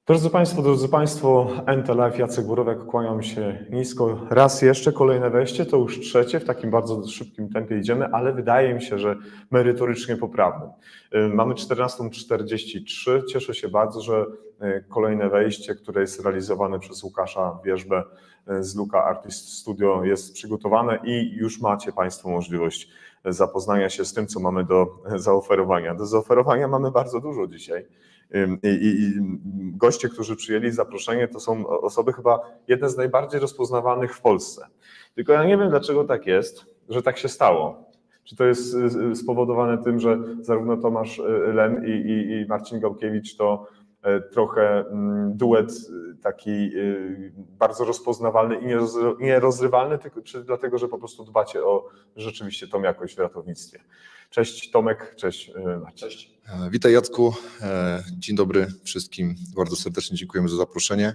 Drodzy Państwo, NT Live, Jacek Borowek, kłaniam się nisko. Raz jeszcze, kolejne wejście, to już trzecie, w takim bardzo szybkim tempie idziemy, ale wydaje mi się, że merytorycznie poprawnym. Mamy 14:43, cieszę się bardzo, że kolejne wejście, które jest realizowane przez Łukasza Wierzbę z Luka Artist Studio jest przygotowane i już macie Państwo możliwość zapoznania się z tym, co mamy do zaoferowania. Do zaoferowania mamy bardzo dużo dzisiaj. I goście, którzy przyjęli zaproszenie, to są osoby chyba jedne z najbardziej rozpoznawanych w Polsce. Tylko ja nie wiem, dlaczego tak jest, że tak się stało. Czy to jest spowodowane tym, że zarówno Tomasz Lem i Marcin Gałkiewicz to trochę duet taki bardzo rozpoznawalny i nierozrywalny, czy dlatego, że po prostu dbacie o rzeczywiście tą jakość w ratownictwie. Cześć Tomek, cześć Marcin. Cześć. Witaj Jacku, dzień dobry wszystkim, bardzo serdecznie dziękujemy za zaproszenie.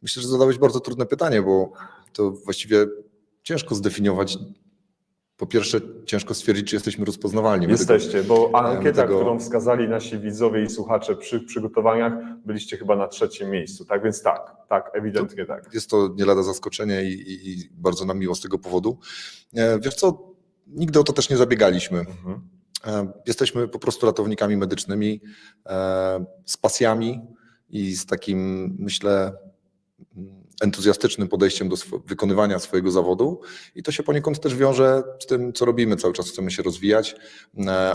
Myślę, że zadałeś bardzo trudne pytanie, bo to właściwie ciężko zdefiniować. Po pierwsze, ciężko stwierdzić, czy jesteśmy rozpoznawalni. Jesteście, bo ankieta, którą wskazali nasi widzowie i słuchacze przy przygotowaniach, byliście chyba na 3. miejscu. Tak więc tak, ewidentnie tak. Jest to nie lada zaskoczenie i bardzo nam miło z tego powodu. Wiesz co, nigdy o to też nie zabiegaliśmy. Jesteśmy po prostu ratownikami medycznymi z pasjami i z takim, myślę, entuzjastycznym podejściem do wykonywania swojego zawodu i to się poniekąd też wiąże z tym, co robimy. Cały czas chcemy się rozwijać,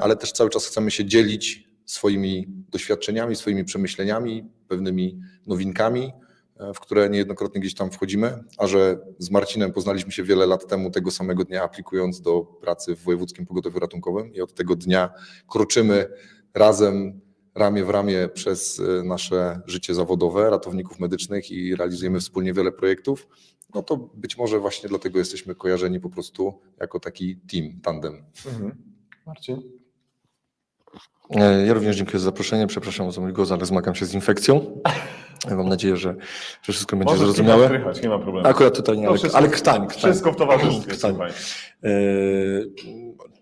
ale też cały czas chcemy się dzielić swoimi doświadczeniami, swoimi przemyśleniami, pewnymi nowinkami, w które niejednokrotnie gdzieś tam wchodzimy, a że z Marcinem poznaliśmy się wiele lat temu, tego samego dnia aplikując do pracy w Wojewódzkim Pogotowiu Ratunkowym i od tego dnia kroczymy razem, ramię w ramię przez nasze życie zawodowe ratowników medycznych i realizujemy wspólnie wiele projektów, no to być może właśnie dlatego jesteśmy kojarzeni po prostu jako taki team, tandem. Marcin? Ja również dziękuję za zaproszenie, przepraszam za mój głos, ale zmagam się z infekcją. Mam nadzieję, że wszystko będzie zrozumiałe. Możesz nie ma problemu. Akurat tutaj nie, ale krtań. Wszystko w towarzystwie.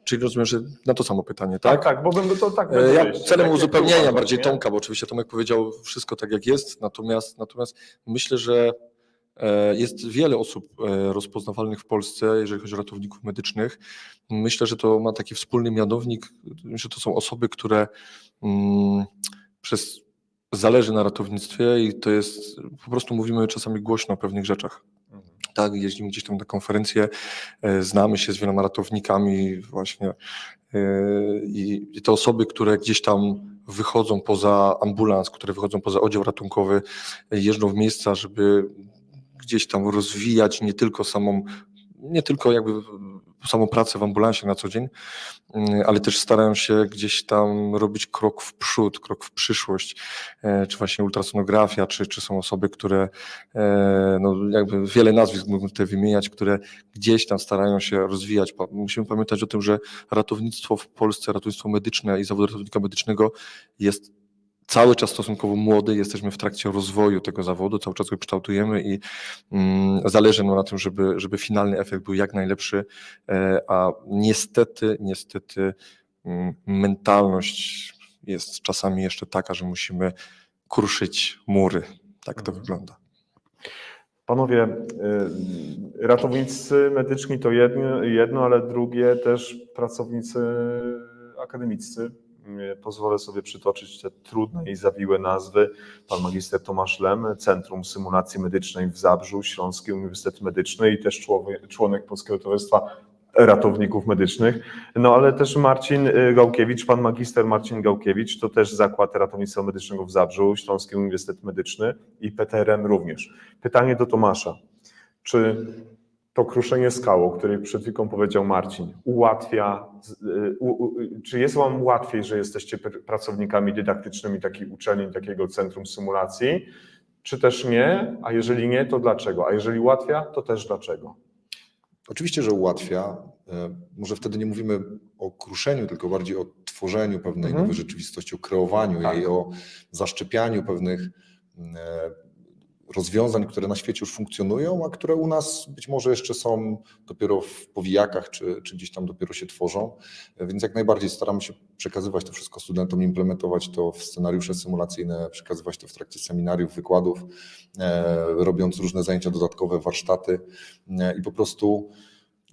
Czyli rozumiem, że na to samo pytanie, tak? Tak, bo będę to tak. Ja celem uzupełnienia bardziej Tomka, bo oczywiście Tomek powiedział wszystko tak jak jest, natomiast myślę, że jest wiele osób rozpoznawalnych w Polsce, jeżeli chodzi o ratowników medycznych. Myślę, że to ma taki wspólny mianownik, że to są osoby, które zależy na ratownictwie i to jest, po prostu mówimy czasami głośno o pewnych rzeczach. Tak, jeździmy gdzieś tam na konferencje, znamy się z wieloma ratownikami właśnie i te osoby, które gdzieś tam wychodzą poza ambulans, które wychodzą poza oddział ratunkowy, jeżdżą w miejsca, żeby gdzieś tam rozwijać nie tylko jakby samą pracę w ambulansie na co dzień, ale też starają się gdzieś tam robić krok w przód, krok w przyszłość, czy właśnie ultrasonografia, czy są osoby, które, no jakby wiele nazwisk mógłbym tutaj wymieniać, które gdzieś tam starają się rozwijać. Musimy pamiętać o tym, że ratownictwo w Polsce, ratownictwo medyczne i zawód ratownika medycznego jest cały czas stosunkowo młody, jesteśmy w trakcie rozwoju tego zawodu, cały czas go kształtujemy i zależy nam na tym, żeby finalny efekt był jak najlepszy, a niestety mentalność jest czasami jeszcze taka, że musimy kruszyć mury. Tak to wygląda. Panowie, ratownicy medyczni to jedno, ale drugie też pracownicy akademiccy. Pozwolę sobie przytoczyć te trudne i zawiłe nazwy. Pan magister Tomasz Lem, Centrum Symulacji Medycznej w Zabrzu, Śląski Uniwersytet Medyczny i też członek Polskiego Towarzystwa Ratowników Medycznych. No ale też Marcin Gałkiewicz, pan magister Marcin Gałkiewicz, to też Zakład Ratownictwa Medycznego w Zabrzu, Śląski Uniwersytet Medyczny i PTRM również. Pytanie do Tomasza. Czy to kruszenie skał, o której przed chwilą powiedział Marcin, ułatwia, czy jest wam łatwiej, że jesteście pracownikami dydaktycznymi takiej uczelni, takiego centrum symulacji, czy też nie? A jeżeli nie, to dlaczego? A jeżeli ułatwia, to też dlaczego? Oczywiście, że ułatwia. Może wtedy nie mówimy o kruszeniu, tylko bardziej o tworzeniu pewnej nowej rzeczywistości, o kreowaniu jej, o zaszczepianiu pewnych rozwiązań, które na świecie już funkcjonują, a które u nas być może jeszcze są dopiero w powijakach, czy gdzieś tam dopiero się tworzą. Więc jak najbardziej staramy się przekazywać to wszystko studentom, implementować to w scenariusze symulacyjne, przekazywać to w trakcie seminariów, wykładów, robiąc różne zajęcia dodatkowe, warsztaty i po prostu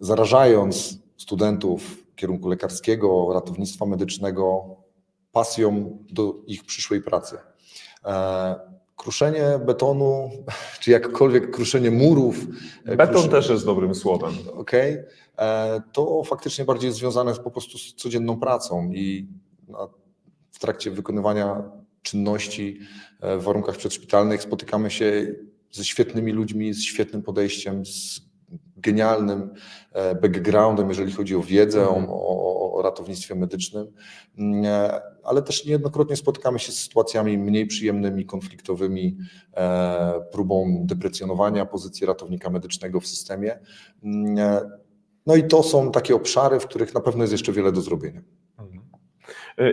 zarażając studentów kierunku lekarskiego, ratownictwa medycznego pasją do ich przyszłej pracy. Kruszenie betonu, czy jakkolwiek kruszenie murów. Beton też jest dobrym słowem. Okay, to faktycznie bardziej jest związane po prostu z codzienną pracą i w trakcie wykonywania czynności w warunkach przedszpitalnych spotykamy się ze świetnymi ludźmi, z świetnym podejściem, z genialnym backgroundem, jeżeli chodzi o wiedzę o ratownictwie medycznym, ale też niejednokrotnie spotykamy się z sytuacjami mniej przyjemnymi, konfliktowymi, próbą deprecjonowania pozycji ratownika medycznego w systemie. No i to są takie obszary, w których na pewno jest jeszcze wiele do zrobienia.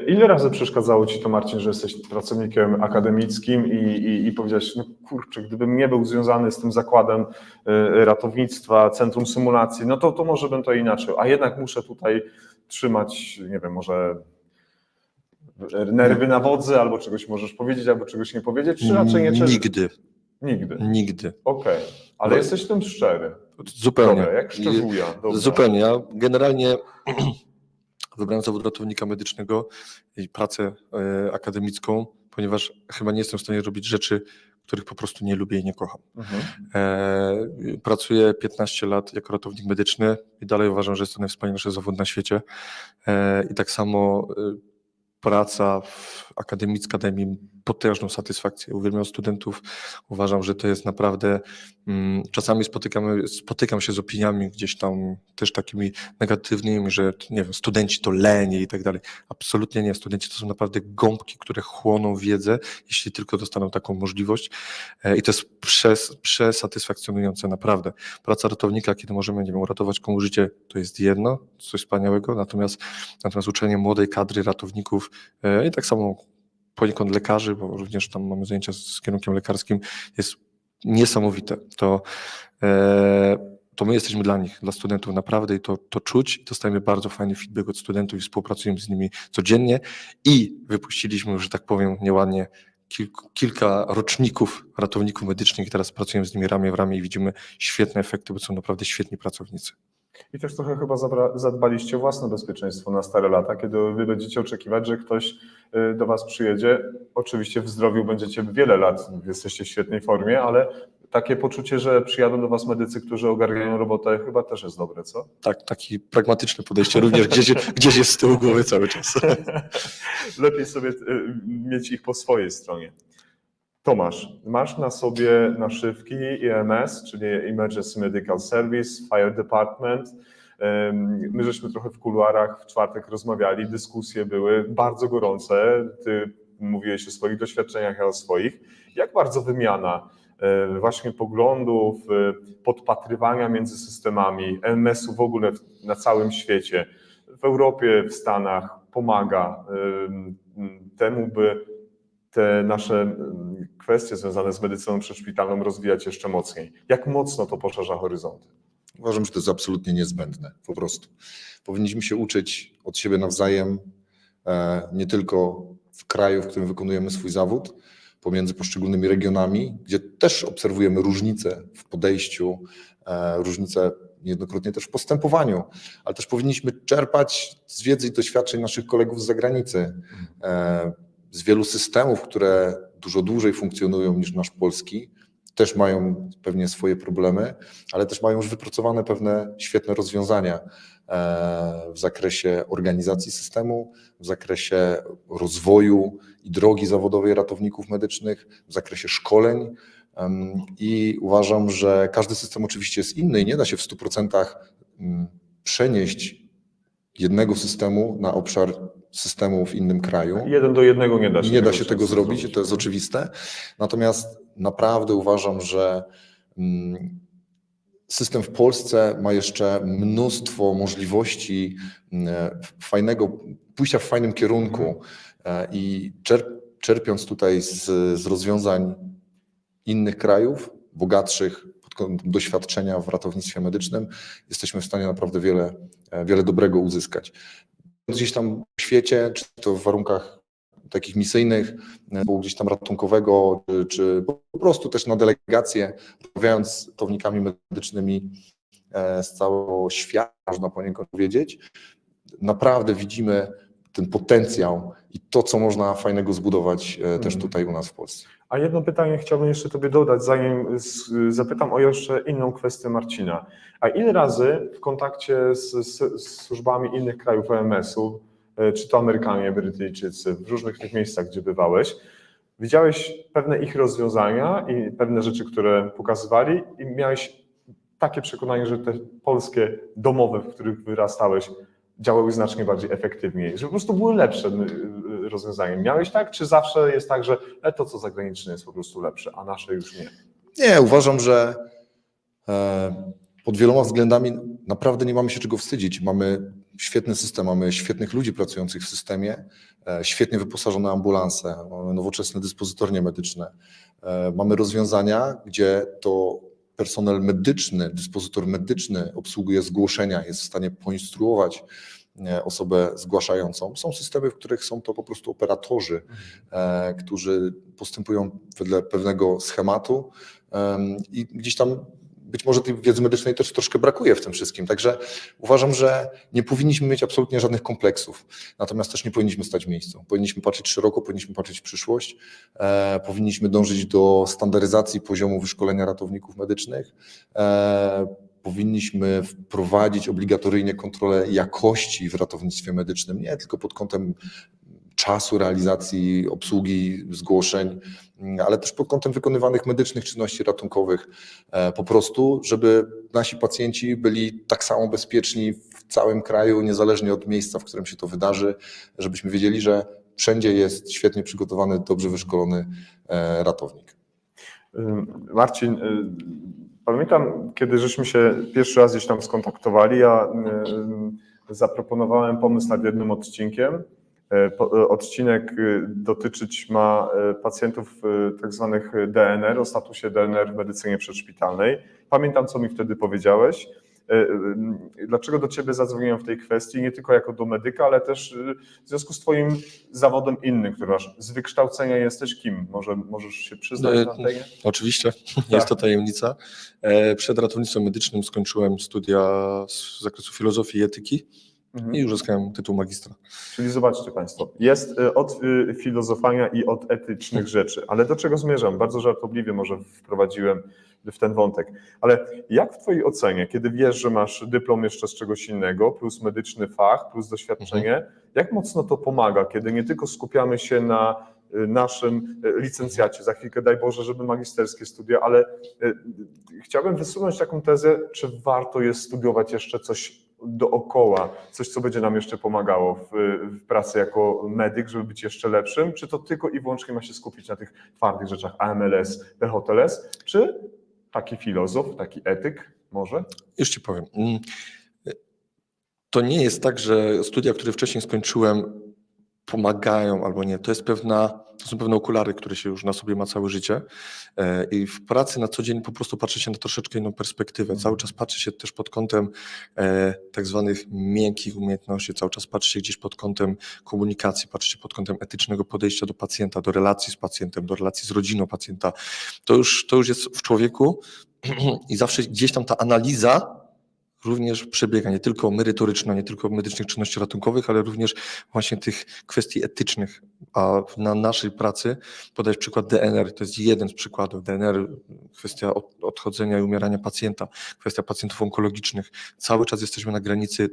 Ile razy przeszkadzało Ci to, Marcin, że jesteś pracownikiem akademickim i powiedziałeś, no kurczę, gdybym nie był związany z tym zakładem ratownictwa, centrum symulacji, no to może bym to inaczej, a jednak muszę tutaj trzymać, nie wiem, może nerwy na wodzy, albo czegoś możesz powiedzieć, albo czegoś nie powiedzieć, czy raczej nie? Nigdy. Nigdy. Nigdy. Okej, ale jesteś w tym szczery. Zupełnie. Dobra, jak szczerzuja. Dobra. Zupełnie. Ja generalnie wybrałem zawód ratownika medycznego i pracę akademicką, ponieważ chyba nie jestem w stanie robić rzeczy, których po prostu nie lubię i nie kocham. Pracuję 15 lat jako ratownik medyczny i dalej uważam, że jest to najwspanialszy zawód na świecie. I tak samo praca akademicka daje mi potężną satysfakcję. Uwielbiam studentów, uważam, że to jest naprawdę, czasami spotykam się z opiniami gdzieś tam też takimi negatywnymi, że nie wiem, studenci to lenie i tak dalej. Absolutnie nie, studenci to są naprawdę gąbki, które chłoną wiedzę, jeśli tylko dostaną taką możliwość i to jest przesatysfakcjonujące, naprawdę. Praca ratownika, kiedy możemy, nie wiem, uratować komuś życie, to jest jedno, coś wspaniałego, natomiast uczenie młodej kadry ratowników i tak samo poniekąd lekarzy, bo również tam mamy zajęcia z kierunkiem lekarskim, jest niesamowite. To my jesteśmy dla nich, dla studentów naprawdę i to czuć. Dostajemy bardzo fajny feedback od studentów i współpracujemy z nimi codziennie i wypuściliśmy, że tak powiem nieładnie, kilka roczników ratowników medycznych i teraz pracujemy z nimi ramię w ramię i widzimy świetne efekty, bo są naprawdę świetni pracownicy. I też trochę chyba zadbaliście o własne bezpieczeństwo na stare lata, kiedy wy będziecie oczekiwać, że ktoś do was przyjedzie. Oczywiście w zdrowiu będziecie wiele lat, jesteście w świetnej formie, ale takie poczucie, że przyjadą do was medycy, którzy ogarniają robotę, chyba też jest dobre, co? Tak, takie pragmatyczne podejście również gdzieś jest z tyłu głowy cały czas. Lepiej sobie mieć ich po swojej stronie. Tomasz, masz na sobie naszywki EMS, czyli Emergency Medical Service, Fire Department. My żeśmy trochę w kuluarach w czwartek rozmawiali, dyskusje były bardzo gorące. Ty mówiłeś o swoich doświadczeniach, ja o swoich. Jak bardzo wymiana właśnie poglądów, podpatrywania między systemami EMS-u w ogóle na całym świecie, w Europie, w Stanach pomaga temu, by te nasze kwestie związane z medycyną przedszpitalną rozwijać jeszcze mocniej. Jak mocno to poszerza horyzonty? Uważam, że to jest absolutnie niezbędne, po prostu. Powinniśmy się uczyć od siebie nawzajem, nie tylko w kraju, w którym wykonujemy swój zawód, pomiędzy poszczególnymi regionami, gdzie też obserwujemy różnice w podejściu, różnice niejednokrotnie też w postępowaniu, ale też powinniśmy czerpać z wiedzy i doświadczeń naszych kolegów z zagranicy, z wielu systemów, które dużo dłużej funkcjonują niż nasz polski, też mają pewnie swoje problemy, ale też mają już wypracowane pewne świetne rozwiązania w zakresie organizacji systemu, w zakresie rozwoju i drogi zawodowej ratowników medycznych, w zakresie szkoleń i uważam, że każdy system oczywiście jest inny i nie da się w 100% przenieść jednego systemu na obszar systemu w innym kraju. 1 do 1 nie da się. Nie da się tego zrobić, to jest oczywiste. Natomiast naprawdę uważam, że system w Polsce ma jeszcze mnóstwo możliwości pójścia w fajnym kierunku i czerpiąc tutaj z rozwiązań innych krajów, bogatszych pod kątem doświadczenia w ratownictwie medycznym, jesteśmy w stanie naprawdę wiele dobrego uzyskać. Gdzieś tam w świecie, czy to w warunkach takich misyjnych, gdzieś tam ratunkowego, czy po prostu też na delegacje, rozmawiając z ratownikami medycznymi z całego świata, można poniekąd powiedzieć, naprawdę widzimy ten potencjał i to, co można fajnego zbudować też tutaj u nas w Polsce. A jedno pytanie chciałbym jeszcze Tobie dodać, zanim zapytam o jeszcze inną kwestię Marcina. A ile razy w kontakcie z służbami innych krajów OMS-u, czy to Amerykanie, Brytyjczycy, w różnych tych miejscach, gdzie bywałeś, widziałeś pewne ich rozwiązania i pewne rzeczy, które pokazywali i miałeś takie przekonanie, że te polskie domowe, w których wyrastałeś, działały znacznie bardziej efektywniej, że po prostu były lepsze rozwiązania. Miałeś tak, czy zawsze jest tak, że to, co zagraniczne jest po prostu lepsze, a nasze już nie? Nie, uważam, że pod wieloma względami naprawdę nie mamy się czego wstydzić. Mamy świetny system, mamy świetnych ludzi pracujących w systemie, świetnie wyposażone ambulanse, mamy nowoczesne dyspozytornie medyczne. Mamy rozwiązania, gdzie to personel medyczny, dyspozytor medyczny obsługuje zgłoszenia, jest w stanie poinstruować osobę zgłaszającą. Są systemy, w których są to po prostu operatorzy, którzy postępują wedle pewnego schematu i gdzieś tam być może tej wiedzy medycznej też troszkę brakuje w tym wszystkim. Także uważam, że nie powinniśmy mieć absolutnie żadnych kompleksów. Natomiast też nie powinniśmy stać w miejscu. Powinniśmy patrzeć szeroko, powinniśmy patrzeć w przyszłość. Powinniśmy dążyć do standaryzacji poziomu wyszkolenia ratowników medycznych. Powinniśmy wprowadzić obligatoryjnie kontrolę jakości w ratownictwie medycznym, nie tylko pod kątem czasu realizacji obsługi zgłoszeń, ale też pod kątem wykonywanych medycznych czynności ratunkowych, po prostu, żeby nasi pacjenci byli tak samo bezpieczni w całym kraju, niezależnie od miejsca, w którym się to wydarzy, żebyśmy wiedzieli, że wszędzie jest świetnie przygotowany, dobrze wyszkolony ratownik. Marcin, pamiętam, kiedy żeśmy się pierwszy raz gdzieś tam skontaktowali, ja zaproponowałem pomysł nad jednym odcinkiem. Odcinek dotyczyć ma pacjentów tak zwanych DNR, o statusie DNR w medycynie przedszpitalnej. Pamiętam, co mi wtedy powiedziałeś. Dlaczego do Ciebie zadzwoniłem w tej kwestii, nie tylko jako do medyka, ale też w związku z Twoim zawodem innym, który masz. Z wykształcenia jesteś kim? Możesz się przyznać na tej? Oczywiście, jest to tajemnica. Przed ratownictwem medycznym skończyłem studia z zakresu filozofii i etyki i już uzyskałem tytuł magistra. Czyli zobaczcie Państwo, jest od filozofowania i od etycznych rzeczy, ale do czego zmierzam? Bardzo żartobliwie może wprowadziłem w ten wątek, ale jak w Twojej ocenie, kiedy wiesz, że masz dyplom jeszcze z czegoś innego, plus medyczny fach, plus doświadczenie, jak mocno to pomaga, kiedy nie tylko skupiamy się na naszym licencjacie, za chwilkę daj Boże, żeby magisterskie studia, ale chciałbym wysunąć taką tezę, czy warto jest studiować jeszcze coś dookoła, coś, co będzie nam jeszcze pomagało w pracy jako medyk, żeby być jeszcze lepszym, czy to tylko i wyłącznie ma się skupić na tych twardych rzeczach AMLS, PHTLS, czy taki filozof, taki etyk może? Już Ci powiem. To nie jest tak, że studia, które wcześniej skończyłem, pomagają albo nie. To są pewne okulary, które się już na sobie ma całe życie i w pracy na co dzień po prostu patrzy się na troszeczkę inną perspektywę. Cały czas patrzy się też pod kątem tak zwanych miękkich umiejętności, cały czas patrzy się gdzieś pod kątem komunikacji, patrzy się pod kątem etycznego podejścia do pacjenta, do relacji z pacjentem, do relacji z rodziną pacjenta. To już jest w człowieku i zawsze gdzieś tam ta analiza również przebiega nie tylko merytoryczna, nie tylko medycznych czynności ratunkowych, ale również właśnie tych kwestii etycznych. A na naszej pracy podać przykład DNR, to jest jeden z przykładów. DNR, kwestia odchodzenia i umierania pacjenta, kwestia pacjentów onkologicznych. Cały czas jesteśmy na granicy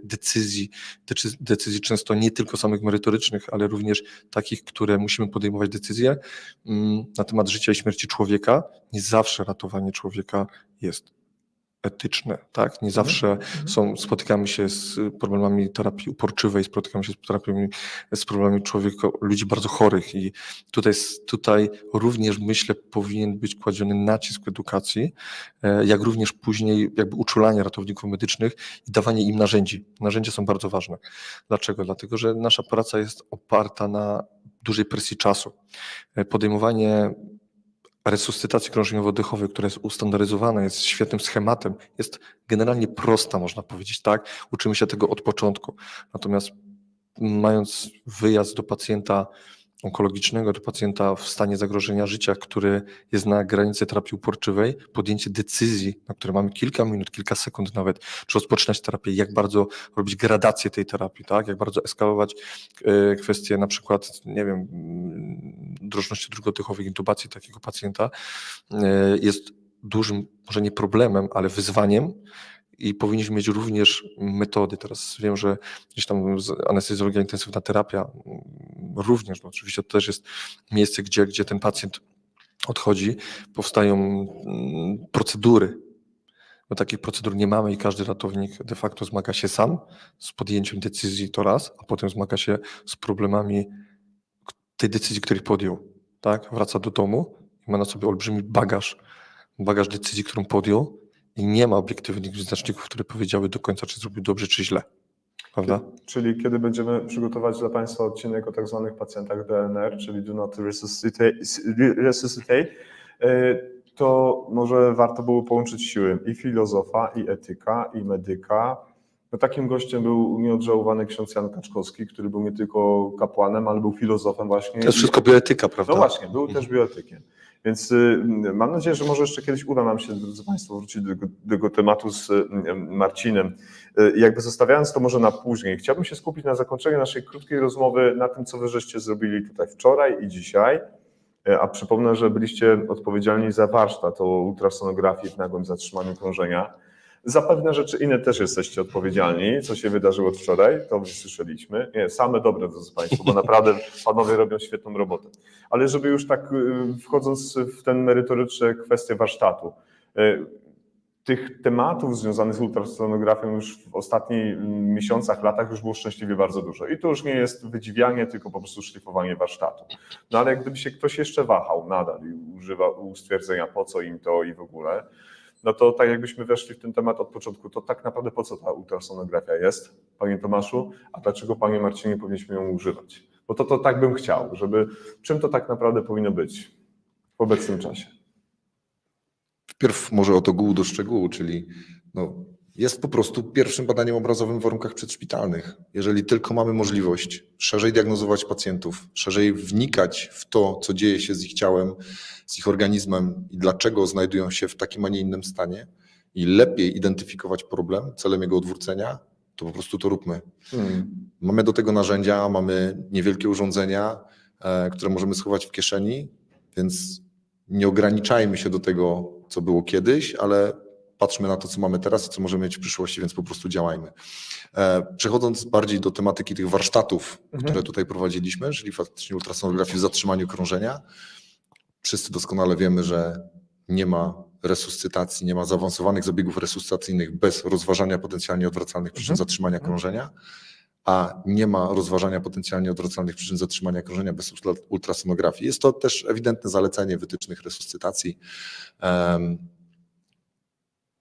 decyzji często nie tylko samych merytorycznych, ale również takich, które musimy podejmować decyzje na temat życia i śmierci człowieka. Nie zawsze ratowanie człowieka jest etyczne, tak? Nie zawsze spotykamy się z problemami terapii uporczywej, spotykamy się z problemami ludzi bardzo chorych i tutaj również myślę powinien być kładziony nacisk w edukacji, jak również później jakby uczulanie ratowników medycznych i dawanie im narzędzi. Narzędzia są bardzo ważne. Dlaczego? Dlatego, że nasza praca jest oparta na dużej presji czasu. Podejmowanie resuscytacji krążeniowo-oddechowej, która jest ustandaryzowana, jest świetnym schematem, jest generalnie prosta, można powiedzieć, tak? Uczymy się tego od początku. Natomiast mając wyjazd do pacjenta onkologicznego, do pacjenta w stanie zagrożenia życia, który jest na granicy terapii uporczywej, podjęcie decyzji, na które mamy kilka minut, kilka sekund nawet, czy rozpoczynać terapię, jak bardzo robić gradację tej terapii, tak? Jak bardzo eskalować kwestie na przykład, nie wiem, drożności dróg oddechowych, intubacji takiego pacjenta, jest dużym, może nie problemem, ale wyzwaniem, i powinniśmy mieć również metody. Teraz wiem, że gdzieś tam anestezjologia, intensywna terapia również, no oczywiście to też jest miejsce, gdzie ten pacjent odchodzi, powstają procedury. Bo takich procedur nie mamy i każdy ratownik de facto zmaga się sam z podjęciem decyzji, to raz, a potem zmaga się z problemami tej decyzji, których podjął. Tak? Wraca do domu i ma na sobie olbrzymi bagaż decyzji, którą podjął, i nie ma obiektywnych wyznaczników, które powiedziały do końca, czy zrobił dobrze, czy źle. Prawda? Czyli kiedy będziemy przygotować dla Państwa odcinek o tak zwanych pacjentach DNR, czyli Do Not Resuscitate, to może warto było połączyć siły i filozofa, i etyka, i medyka. No, takim gościem był nieodżałowany ksiądz Jan Kaczkowski, który był nie tylko kapłanem, ale był filozofem właśnie. To jest wszystko bioetyka, prawda? No właśnie, był też bioetykiem. Więc mam nadzieję, że może jeszcze kiedyś uda nam się, drodzy Państwo, wrócić do tego tematu z Marcinem. Jakby zostawiając to może na później, chciałbym się skupić na zakończeniu naszej krótkiej rozmowy na tym, co wy żeście zrobili tutaj wczoraj i dzisiaj. A przypomnę, że byliście odpowiedzialni za warsztat o ultrasonografii w nagłym zatrzymaniu krążenia. Za pewne rzeczy inne też jesteście odpowiedzialni, co się wydarzyło wczoraj, to wysłyszeliśmy. Nie, same dobre, drodzy Państwo, bo naprawdę panowie robią świetną robotę. Ale żeby już tak wchodząc w ten merytoryczne kwestie warsztatu, tych tematów związanych z ultrasonografią już w ostatnich miesiącach, latach już było szczęśliwie bardzo dużo. I to już nie jest wydziwianie, tylko po prostu szlifowanie warsztatu. No ale gdyby się ktoś jeszcze wahał nadal i używał stwierdzenia po co im to i w ogóle, no to tak jakbyśmy weszli w ten temat od początku, to tak naprawdę po co ta ultrasonografia jest, Panie Tomaszu, a dlaczego, Panie Marcinie, powinniśmy ją używać? Bo to tak bym chciał, żeby czym to tak naprawdę powinno być w obecnym czasie? Wpierw może od ogółu do szczegółu, czyli jest po prostu pierwszym badaniem obrazowym w warunkach przedszpitalnych. Jeżeli tylko mamy możliwość szerzej diagnozować pacjentów, szerzej wnikać w to, co dzieje się z ich ciałem, z ich organizmem i dlaczego znajdują się w takim, a nie innym stanie i lepiej identyfikować problem celem jego odwrócenia, to po prostu to róbmy. Mamy do tego narzędzia, mamy niewielkie urządzenia, które możemy schować w kieszeni, więc nie ograniczajmy się do tego, co było kiedyś, ale patrzmy na to, co mamy teraz i co możemy mieć w przyszłości, więc po prostu działajmy. Przechodząc bardziej do tematyki tych warsztatów, które tutaj prowadziliśmy, czyli faktycznie ultrasonografii w zatrzymaniu krążenia, wszyscy doskonale wiemy, że nie ma resuscytacji, nie ma zaawansowanych zabiegów resuscytacyjnych bez rozważania potencjalnie odwracalnych przyczyn zatrzymania krążenia, a nie ma rozważania potencjalnie odwracalnych przyczyn zatrzymania krążenia bez ultrasonografii. Jest to też ewidentne zalecenie wytycznych resuscytacji.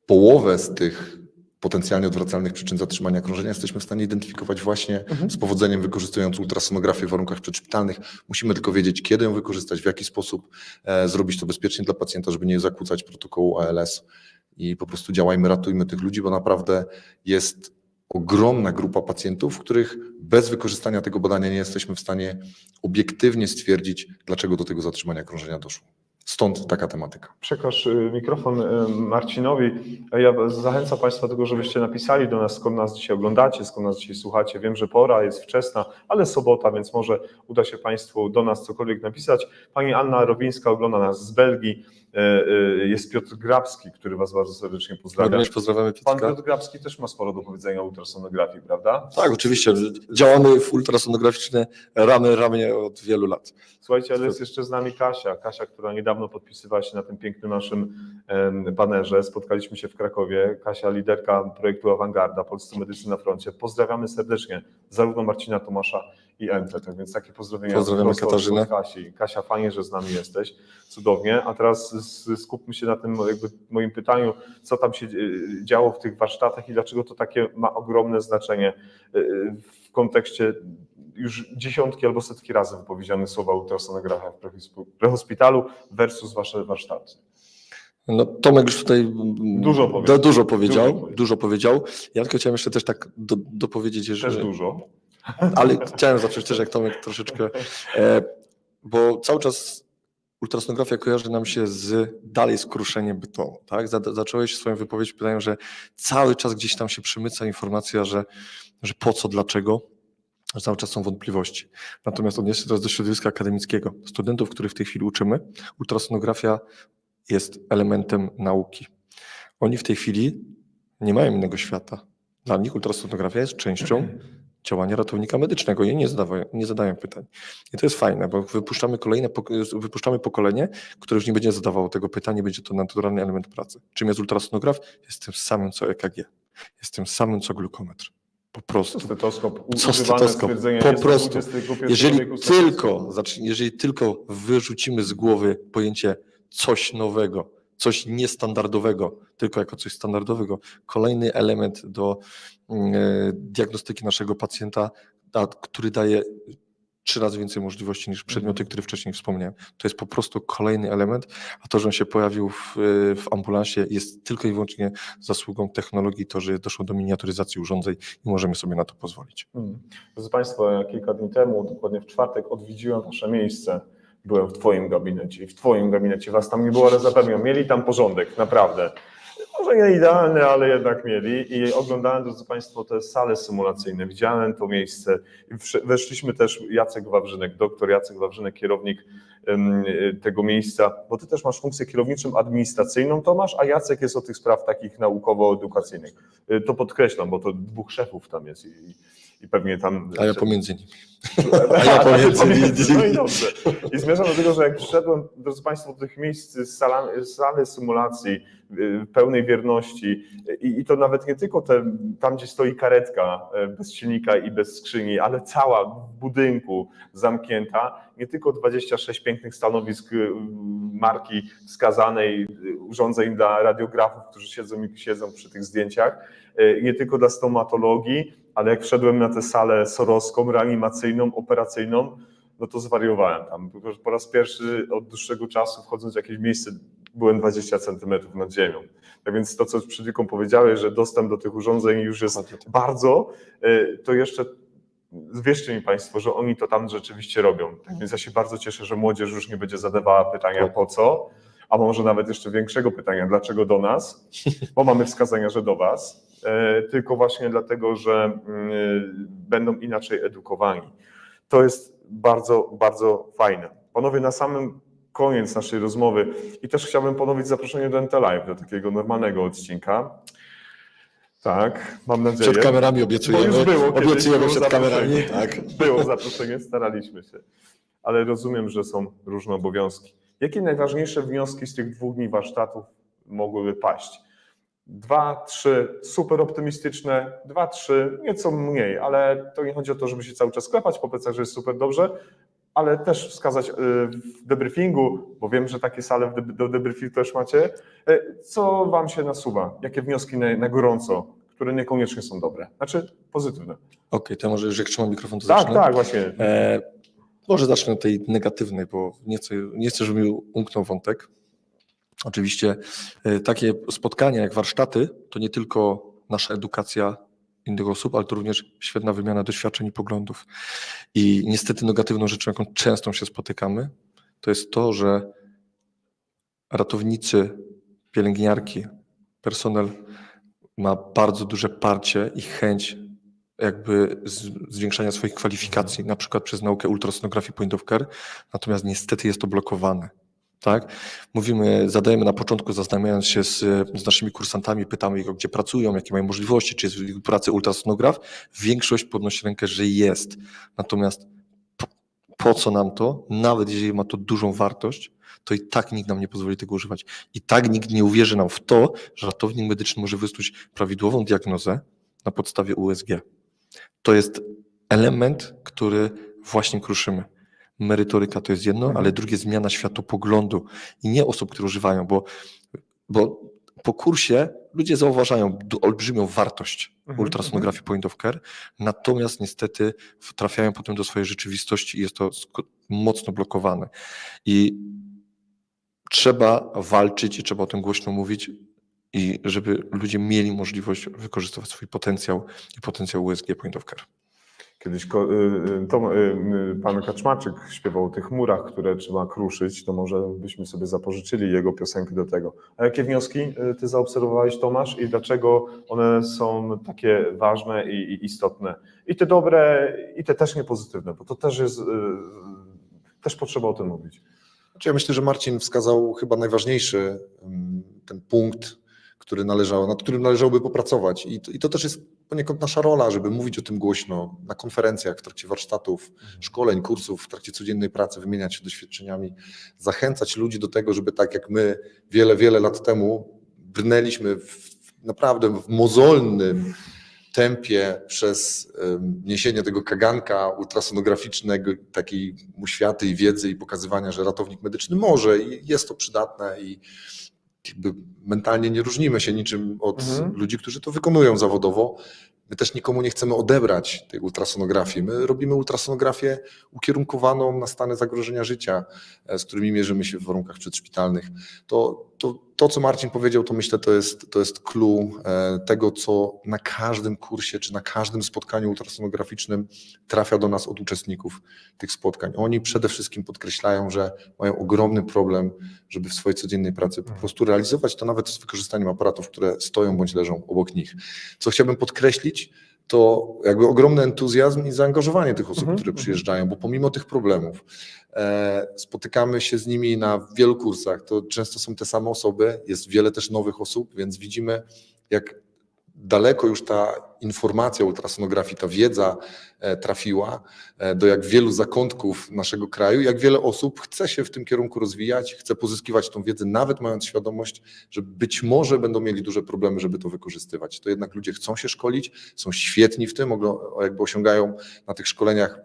Połowę z tych potencjalnie odwracalnych przyczyn zatrzymania krążenia jesteśmy w stanie identyfikować właśnie z powodzeniem, wykorzystując ultrasonografię w warunkach przedszpitalnych. Musimy tylko wiedzieć, kiedy ją wykorzystać, w jaki sposób zrobić to bezpiecznie dla pacjenta, żeby nie zakłócać protokołu ALS i po prostu działajmy, ratujmy tych ludzi, bo naprawdę jest ogromna grupa pacjentów, których bez wykorzystania tego badania nie jesteśmy w stanie obiektywnie stwierdzić, dlaczego do tego zatrzymania krążenia doszło. Stąd taka tematyka. Przekaż mikrofon Marcinowi. Ja zachęcam Państwa do tego, żebyście napisali do nas, skąd nas dzisiaj oglądacie, skąd nas dzisiaj słuchacie. Wiem, że pora jest wczesna, ale sobota, więc może uda się Państwu do nas cokolwiek napisać. Pani Anna Rowińska ogląda nas z Belgii. Jest Piotr Grabski, który Was bardzo serdecznie pozdrawia. Również pozdrawiamy Piotrka. Pan Piotr Grabski też ma sporo do powiedzenia o ultrasonografii, prawda? Tak, oczywiście. Działamy w ultrasonograficzne ramię od wielu lat. Słuchajcie, ale jest jeszcze z nami Kasia, która niedawno podpisywała się na tym pięknym naszym banerze. Spotkaliśmy się w Krakowie. Kasia, liderka projektu Awangarda, Polscy Medycy na Froncie. Pozdrawiamy serdecznie zarówno Marcina, Tomasza i Entę. Tak więc takie pozdrowienia. Pozdrawiamy Katarzynę. Od Kasi. Kasia, fajnie, że z nami jesteś. Cudownie. A teraz skupmy się na tym jakby moim pytaniu, co tam się działo w tych warsztatach i dlaczego to takie ma ogromne znaczenie w kontekście już dziesiątki albo setki razy wypowiedziane słowa ultrasonografia w prehospitalu versus wasze warsztaty. No, Tomek już tutaj dużo powiedział. Ja tylko chciałem jeszcze też tak dopowiedzieć, że... Też dużo. Ale chciałem zacząć też jak Tomek troszeczkę, bo cały czas ultrasonografia kojarzy nam się dalej z kruszeniem betonu. Tak? Zacząłeś swoją wypowiedź pytaniem, że cały czas gdzieś tam się przemyca informacja, że po co, dlaczego, że cały czas są wątpliwości. Natomiast odniosę się teraz do środowiska akademickiego. Studentów, których w tej chwili uczymy, ultrasonografia jest elementem nauki. Oni w tej chwili nie mają innego świata. Dla nich ultrasonografia jest częścią działania ratownika medycznego i nie zadają pytań. I to jest fajne, bo wypuszczamy pokolenie, które już nie będzie zadawało tego pytania, będzie to naturalny element pracy. Czym jest ultrasonograf? Jest tym samym co EKG. Jest tym samym co glukometr. Po prostu. Stetoskop. Po prostu. Jeżeli tylko wyrzucimy z głowy pojęcie coś nowego, coś niestandardowego, tylko jako coś standardowego, kolejny element do diagnostyki naszego pacjenta, który daje 3 razy więcej możliwości niż przedmioty, które wcześniej wspomniałem. To jest po prostu kolejny element, a to, że on się pojawił w ambulansie, jest tylko i wyłącznie zasługą technologii, to, że doszło do miniaturyzacji urządzeń i możemy sobie na to pozwolić. Drodzy Państwo, ja kilka dni temu, dokładnie w czwartek, odwiedziłem Wasze miejsce. Byłem w Twoim gabinecie i w Twoim gabinecie Was tam nie było, ale zapewniam, mieli tam porządek, naprawdę. Może nie idealny, ale jednak mieli i oglądałem, drodzy Państwo, te sale symulacyjne, widziałem to miejsce. Weszliśmy też, Jacek Wawrzynek, doktor Jacek Wawrzynek, kierownik tego miejsca, bo Ty też masz funkcję kierowniczą administracyjną, Tomasz, a Jacek jest od tych spraw takich naukowo-edukacyjnych. To podkreślam, bo to 2 szefów tam jest i pewnie tam... A ja pomiędzy nimi. No i dobrze. I zmierzam do tego, że jak przyszedłem, drodzy Państwo, do tych miejsc, sale symulacji, pełnej wierności i to nawet nie tylko tam, gdzie stoi karetka bez silnika i bez skrzyni, ale cała w budynku zamknięta, nie tylko 26 pięknych stanowisk marki wskazanej, urządzeń dla radiografów, którzy siedzą przy tych zdjęciach, nie tylko dla stomatologii, ale jak wszedłem na tę salę soroską, reanimacyjną, operacyjną, no to zwariowałem tam. Po raz pierwszy od dłuższego czasu, wchodząc w jakieś miejsce, byłem 20 centymetrów nad ziemią. Tak więc to, co przed chwilą powiedziałeś, że dostęp do tych urządzeń już jest bardzo, to jeszcze wierzcie mi Państwo, że oni to tam rzeczywiście robią. Tak więc ja się bardzo cieszę, że młodzież już nie będzie zadawała pytania po co, a może nawet jeszcze większego pytania, dlaczego do nas, bo mamy wskazania, że do Was, tylko właśnie dlatego, że będą inaczej edukowani. To jest bardzo, bardzo fajne. Panowie, na samym koniec naszej rozmowy i też chciałbym ponowić zaproszenie do Entelive, do takiego normalnego odcinka. Tak, mam nadzieję. Przed kamerami obiecujemy. Obiecujemy przed kamerami. Tak. Było zaproszenie, staraliśmy się. Ale rozumiem, że są różne obowiązki. Jakie najważniejsze wnioski z tych 2 dni warsztatów mogłyby paść? 2, 3 super optymistyczne, 2, 3 nieco mniej, ale to nie chodzi o to, żeby się cały czas klepać po plecach, że jest super dobrze, ale też wskazać w debriefingu, bo wiem, że takie sale do debriefingu też macie, co Wam się nasuwa, jakie wnioski na gorąco, które niekoniecznie są dobre, znaczy pozytywne. Okej, to może, że jak trzymam mikrofon, to tak, zacznę. Tak, właśnie. Może zacznę od tej negatywnej, bo nie chcę, żeby mi umknął wątek. Oczywiście takie spotkania jak warsztaty to nie tylko nasza edukacja innych osób, ale to również świetna wymiana doświadczeń i poglądów. I niestety negatywną rzeczą, jaką często się spotykamy, to jest to, że ratownicy, pielęgniarki, personel ma bardzo duże parcie i chęć jakby zwiększania swoich kwalifikacji, na przykład przez naukę ultrasonografii point of care, natomiast niestety jest to blokowane. Tak? Zadajemy na początku, zaznajamiając się z naszymi kursantami, pytamy ich, gdzie pracują, jakie mają możliwości, czy jest w pracy ultrasonograf. Większość podnosi rękę, że jest. Natomiast po co nam to? Nawet jeżeli ma to dużą wartość, to i tak nikt nam nie pozwoli tego używać. I tak nikt nie uwierzy nam w to, że ratownik medyczny może wysnuć prawidłową diagnozę na podstawie USG. To jest element, który właśnie kruszymy. Merytoryka to jest jedno, ale drugie zmiana światopoglądu i nie osób, które używają, bo po kursie ludzie zauważają olbrzymią wartość ultrasonografii point of care, natomiast niestety trafiają potem do swojej rzeczywistości i jest to mocno blokowane. I trzeba walczyć i trzeba o tym głośno mówić, i żeby ludzie mieli możliwość wykorzystywać swój potencjał i potencjał USG point of care. Kiedyś pan Kaczmarczyk śpiewał o tych murach, które trzeba kruszyć, to może byśmy sobie zapożyczyli jego piosenkę do tego. A jakie wnioski ty zaobserwowałeś, Tomasz, i dlaczego one są takie ważne i istotne? I te dobre, i te też niepozytywne, bo to też jest, też potrzeba o tym mówić. Znaczy, ja myślę, że Marcin wskazał chyba najważniejszy ten punkt, nad którym należałoby popracować. I to też jest poniekąd nasza rola, żeby mówić o tym głośno na konferencjach, w trakcie warsztatów, szkoleń, kursów, w trakcie codziennej pracy, wymieniać się doświadczeniami, zachęcać ludzi do tego, żeby tak jak my wiele lat temu brnęliśmy naprawdę w mozolnym tempie przez niesienie tego kaganka ultrasonograficznego, takiej uświaty i wiedzy i pokazywania, że ratownik medyczny może i jest to przydatne i jakby mentalnie nie różnimy się niczym od ludzi, którzy to wykonują zawodowo. My też nikomu nie chcemy odebrać tej ultrasonografii. My robimy ultrasonografię ukierunkowaną na stany zagrożenia życia, z którymi mierzymy się w warunkach przedszpitalnych. To, co Marcin powiedział, to myślę, to jest clue tego, co na każdym kursie czy na każdym spotkaniu ultrasonograficznym trafia do nas od uczestników tych spotkań. Oni przede wszystkim podkreślają, że mają ogromny problem, żeby w swojej codziennej pracy po prostu realizować to nawet z wykorzystaniem aparatów, które stoją bądź leżą obok nich. Co chciałbym podkreślić, to jakby ogromny entuzjazm i zaangażowanie tych osób, które przyjeżdżają, bo pomimo tych problemów spotykamy się z nimi na wielu kursach, to często są te same osoby, jest wiele też nowych osób, więc widzimy, jak daleko już ta informacja o ultrasonografii, ta wiedza trafiła do jak wielu zakątków naszego kraju, jak wiele osób chce się w tym kierunku rozwijać, chce pozyskiwać tą wiedzę, nawet mając świadomość, że być może będą mieli duże problemy, żeby to wykorzystywać. To jednak ludzie chcą się szkolić, są świetni w tym, jakby osiągają na tych szkoleniach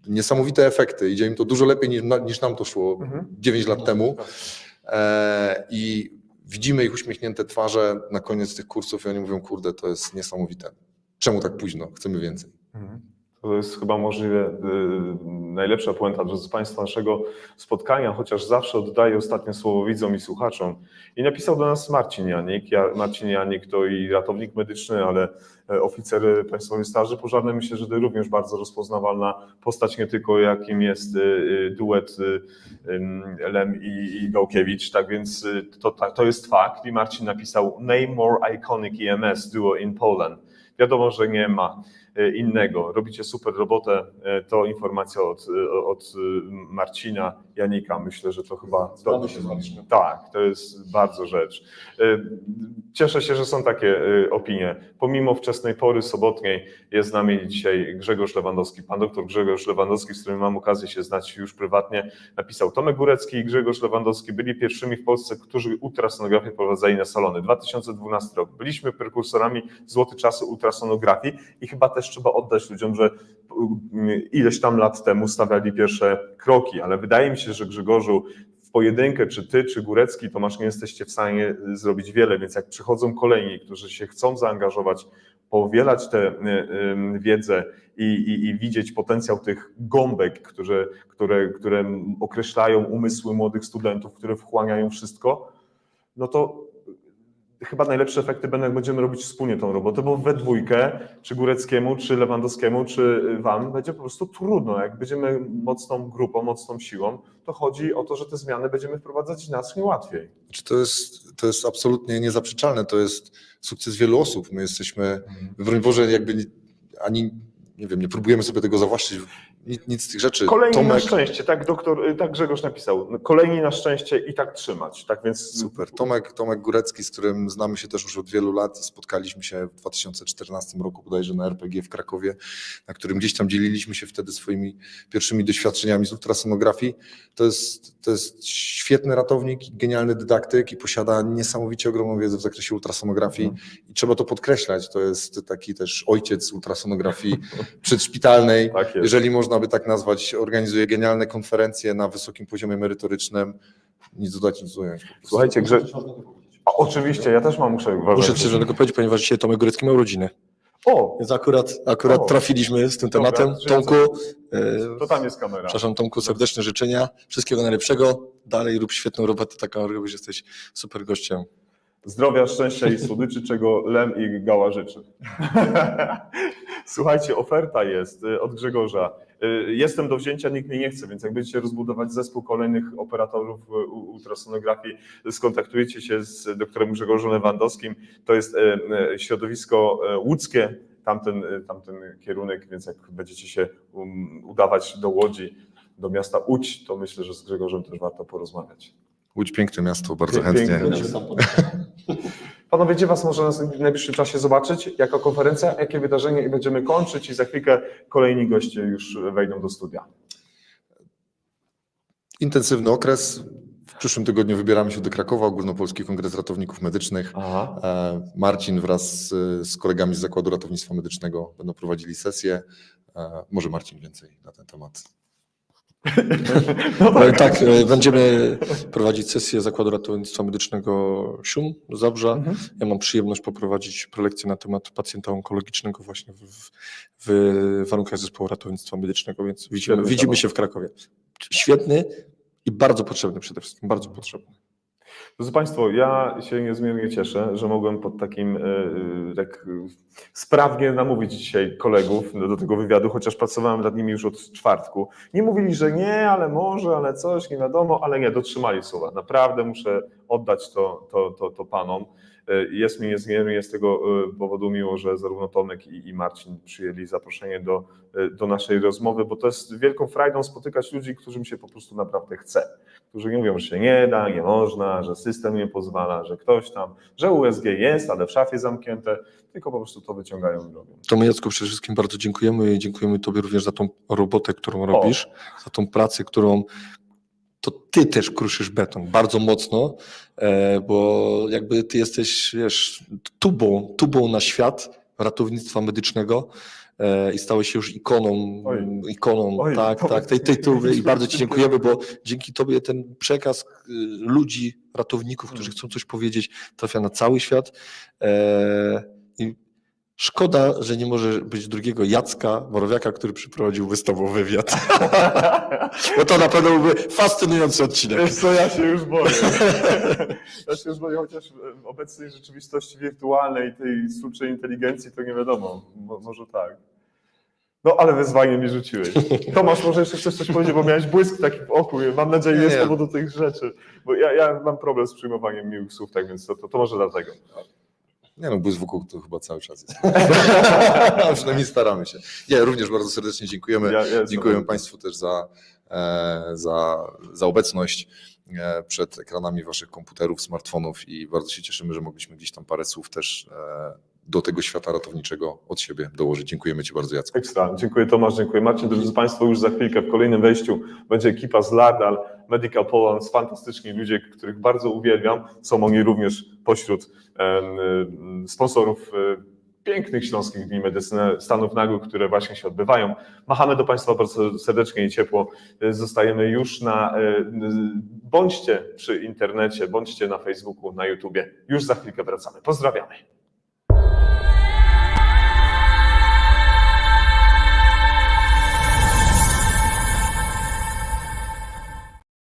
niesamowite efekty. Idzie im to dużo lepiej niż nam to szło 9 lat temu. I widzimy ich uśmiechnięte twarze na koniec tych kursów i oni mówią, kurde, to jest niesamowite. Czemu tak późno? Chcemy więcej. To jest chyba możliwie najlepsza puenta, drodzy Państwo, naszego spotkania, chociaż zawsze oddaję ostatnie słowo widzom i słuchaczom. I napisał do nas Marcin Janik. Marcin Janik to i ratownik medyczny, ale oficer Państwowej Straży Pożarnej. Myślę, że to również bardzo rozpoznawalna postać, nie tylko jakim jest duet Lem i Gałkiewicz. Tak więc to jest fakt. I Marcin napisał Name more iconic EMS duo in Poland. Wiadomo, że nie ma innego. Robicie super robotę. To informacja od Marcina Janika. Myślę, że to chyba... Tak, to jest bardzo rzecz. Cieszę się, że są takie opinie. Pomimo wczesnej pory sobotniej jest z nami dzisiaj Grzegorz Lewandowski. Pan doktor Grzegorz Lewandowski, z którym mam okazję się znać już prywatnie, napisał: Tomek Górecki i Grzegorz Lewandowski byli pierwszymi w Polsce, którzy ultrasonografię prowadzili na salony. 2012 rok. Byliśmy prekursorami złoty czasu ultrasonografii i chyba też trzeba oddać ludziom, że ileś tam lat temu stawiali pierwsze kroki, ale wydaje mi się, że Grzegorzu, w pojedynkę, czy ty, czy Górecki, Tomasz, nie jesteście w stanie zrobić wiele, więc jak przychodzą kolejni, którzy się chcą zaangażować, powielać tę wiedzę i widzieć potencjał tych gąbek, które określają umysły młodych studentów, które wchłaniają wszystko, no to chyba najlepsze efekty będą, jak będziemy robić wspólnie tą robotę, bo we dwójkę, czy Góreckiemu, czy Lewandowskiemu, czy wam będzie po prostu trudno. Jak będziemy mocną grupą, mocną siłą, to chodzi o to, że te zmiany będziemy wprowadzać znacznie łatwiej. To jest absolutnie niezaprzeczalne, to jest sukces wielu osób. My jesteśmy, broń Boże, jakby ani, nie wiem, nie próbujemy sobie tego zawłaszczyć, nic z tych rzeczy. Kolejni na szczęście, tak Grzegorz napisał, kolejni na szczęście i tak trzymać. Tak więc... Super. Tomek Górecki, z którym znamy się też już od wielu lat, spotkaliśmy się w 2014 roku bodajże na RPG w Krakowie, na którym gdzieś tam dzieliliśmy się wtedy swoimi pierwszymi doświadczeniami z ultrasonografii. To jest świetny ratownik, genialny dydaktyk i posiada niesamowicie ogromną wiedzę w zakresie ultrasonografii i trzeba to podkreślać. To jest taki też ojciec ultrasonografii przedszpitalnej, tak jeżeli można by tak nazwać, organizuje genialne konferencje na wysokim poziomie merytorycznym. Nic dodać, nic ująć. Słuchajcie, A, oczywiście, ja też muszę uważać. Muszę coś tego powiedzieć, ponieważ dzisiaj Tomek Górecki miał urodziny. O, Więc akurat O. trafiliśmy z tym Dobra, tematem. że ja Tomku, to tam jest kamera. przepraszam Tomku, serdeczne życzenia. Wszystkiego najlepszego. Dalej rób świetną robotę, taką robisz, jesteś super gościem. Zdrowia, szczęścia i słodyczy, czego Lem i Gała życzy. Słuchajcie, oferta jest od Grzegorza. Jestem do wzięcia, nikt mnie nie chce, więc jak będziecie rozbudować zespół kolejnych operatorów ultrasonografii, skontaktujcie się z doktorem Grzegorzem Lewandowskim. To jest środowisko łódzkie, tamten kierunek, więc jak będziecie się udawać do Łodzi, do miasta Łódź, to myślę, że z Grzegorzem też warto porozmawiać. Łódź piękne miasto, bardzo Piękne chętnie. miasto. Panowie, gdzie Was można w najbliższym czasie zobaczyć? Jaka konferencja, jakie wydarzenie i będziemy kończyć i za chwilkę kolejni goście już wejdą do studia. Intensywny okres. W przyszłym tygodniu wybieramy się do Krakowa, Ogólnopolski Kongres Ratowników Medycznych. Aha. Marcin wraz z kolegami z Zakładu Ratownictwa Medycznego będą prowadzili sesję. Może Marcin więcej na ten temat. No Tak, będziemy prowadzić sesję Zakładu Ratownictwa Medycznego Siun do Zabrza. Ja mam przyjemność poprowadzić prelekcję na temat pacjenta onkologicznego właśnie w warunkach zespołu ratownictwa medycznego, więc widzimy się w Krakowie. Świetny i bardzo potrzebny przede wszystkim, bardzo potrzebny. Drodzy Państwo, ja się niezmiernie cieszę, że mogłem pod takim tak sprawnie namówić dzisiaj kolegów do tego wywiadu, chociaż pracowałem nad nimi już od czwartku. Nie mówili, że nie, ale może, ale coś, nie wiadomo, ale nie, dotrzymali słowa. Naprawdę muszę oddać to panom. Jest mi niezmiernie z tego powodu miło, że zarówno Tomek i Marcin przyjęli zaproszenie do naszej rozmowy, bo to jest wielką frajdą spotykać ludzi, którym się po prostu naprawdę chce. Którzy nie mówią, że się nie da, nie można, że system nie pozwala, że ktoś tam, że USG jest, ale w szafie zamknięte, tylko po prostu to wyciągają i robią. To my, Jacku, przede wszystkim bardzo dziękujemy i dziękujemy Tobie również za tą robotę, którą robisz, za tą pracę, którą to Ty też kruszysz beton bardzo mocno, bo jakby Ty jesteś, wiesz, tubą na świat ratownictwa medycznego i stałeś się już ikoną Oj, tak, tej tuby i bardzo Ci dziękujemy, bo dzięki Tobie ten przekaz ludzi, ratowników, którzy chcą coś powiedzieć, trafia na cały świat i szkoda, że nie może być drugiego Jacka Borowiaka, który przeprowadziłby z Tobą wywiad. Bo to na pewno byłby fascynujący odcinek. Wiesz co, ja się już boję. Ja się już boję, chociaż w obecnej rzeczywistości wirtualnej, tej sztucznej inteligencji, to nie wiadomo, może tak. No, ale wyzwanie mi rzuciłeś. Tomasz, może jeszcze chcesz coś powiedzieć, bo miałeś błysk taki w oku. Mam nadzieję, nie z powodu tych rzeczy. Bo ja mam problem z przyjmowaniem miłych słów, tak więc to może dlatego. Nie no, błysk wokół to chyba cały czas jest. Przynajmniej staramy się. Nie, również bardzo serdecznie dziękujemy. Dziękujemy Państwu też za obecność przed ekranami Waszych komputerów, smartfonów i bardzo się cieszymy, że mogliśmy gdzieś tam parę słów też do tego świata ratowniczego od siebie dołożyć. Dziękujemy Ci bardzo, Jacku. Ekstra. Dziękuję Tomasz, dziękuję Marcin. Drodzy Państwo, już za chwilkę w kolejnym wejściu będzie ekipa z Lardal, Medical Poland, fantastyczni ludzie, których bardzo uwielbiam. Są oni również pośród sponsorów pięknych śląskich dni medycyny stanów nagłych, które właśnie się odbywają. Machamy do Państwa bardzo serdecznie i ciepło. Zostajemy już bądźcie przy internecie, bądźcie na Facebooku, na YouTubie. Już za chwilkę wracamy. Pozdrawiamy.